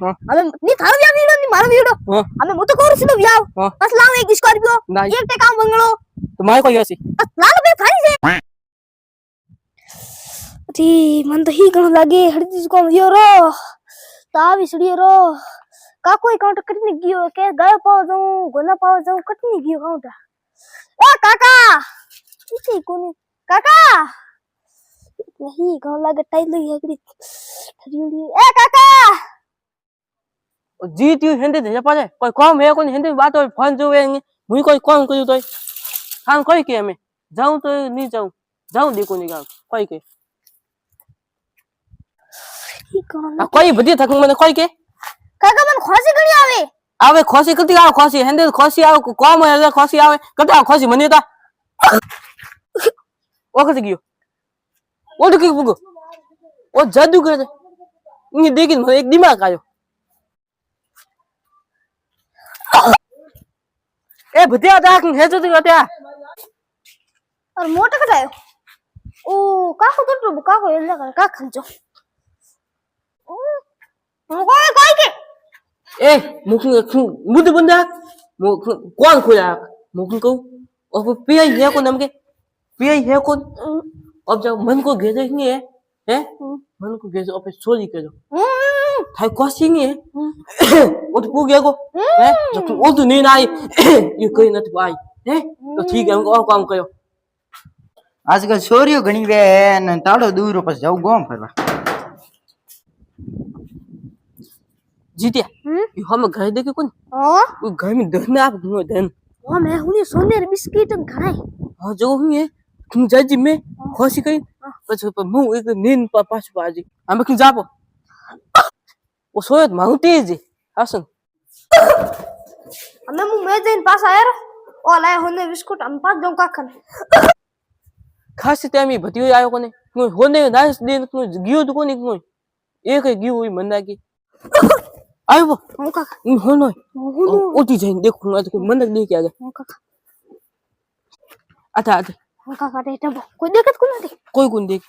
अबे नी थारो व्याव वीडो नी मारो वीडो अबे मु तो कोर सिनो व्याव बस लाव एक स्कॉर्पियो एक टे काम बंगलो तो माय कोई हसी लाल बे थारी से अरे मन तो ही गण लागे हड़जी को यो रो ता विसड़ी रो का कोई काउंट कटनी गयो के गाय पाव जाऊं गोना पाव जाऊं कटनी गयो काउंट ए काका इसे कोनी काका नहीं गण लागे टाइल लगी एकड़ी थरीड़ी ए काका जीत यू हिंदी दे पाजे कोई कम है कोई हिंदी बात हो फोन जो है मुई कोई कम करू तो खान कोई के मैं जाऊं तो नहीं जाऊं जाऊं देखो नहीं गाव कोई के कोई बदी थक मने कोई के काका मन खोसी गणी आवे आवे खोसी कती आवे खोसी हिंदी खोसी आवे कम है खोसी आवे कता खोसी मने ता ओ कत गयो ओ तो की बुगो ओ जादू करे नी देखिन મને એક દિમાગ આયો ए भतिया दाख हे जो तो त्या और मोटा कटायो ओ काको तो काको एल्ला कर का खंजो कोई के ए मुख मुद बंदा कौन खोया मुख को अब पिया है को नम के पिया है को अब जब मन को घेरे नहीं है मन को घेरे अब चोरी करो थाई कोसी नहीं है वो तो गया को है जब वो तो नहीं आई ये कोई न तो आई है तो ठीक है हमको और काम करो आजकल छोरियो घणी वे न ताड़ो दूर पर जाऊ गांव फरवा जीतिया ये हम घर देखे कौन हां वो घर में धन आप धन हां मैं हुनी सोने बिस्किट खाए हां जो हुई है तुम जज में खुशी कहीं પછી હું એક નીન પાછું પાજી અમે કે જાપો ઓ સોયત માઉતી જ હાસન અમે મુ મે જઈને પાસ આયર ઓ લાય હોને બિસ્કુટ અમ પાસ દઉં કાખન ખાસ તેમી ભતીઓ આયો કોને હું હોને નાસ દેન તું ગયો તો કોની કોઈ એક ગયો હોય મંદાકી આયો હું કાકા હું હોનો ઓટી જઈને દેખું આ તો કોઈ મંદક દેખી આગે હું કાકા આતા આતા હું કાકા દેતા કોઈ દેખત કોને દે કોઈ કોણ દેખ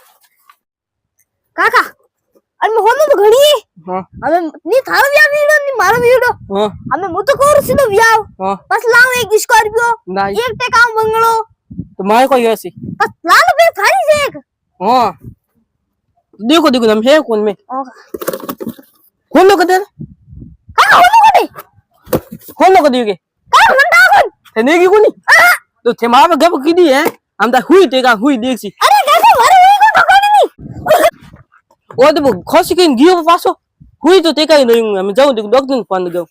काका अरे मैं होनो तो घणी हां अबे नी थारो व्याव वीडो नी मारो वीडो हां अबे मु तो कोर सिनो व्याव हां बस लाव एक स्कॉर्पियो एक टे काम बंगलो तो माय कोई हसी बस लाल बे थारी से एक हां देखो देखो हम है कौन में कौन लोग दे काका होनो कदे कौन लोग दे के काका मंडा कोन तने की कोनी तो थे मां गप कीदी है हम ता हुई तेगा हुई देखसी अरे काका मारे हुई को ठोकनी नी ओ तो खोसी के गियो पासो हुई तो तेका नहीं हम जाऊं डॉक्टर ने फोन गयो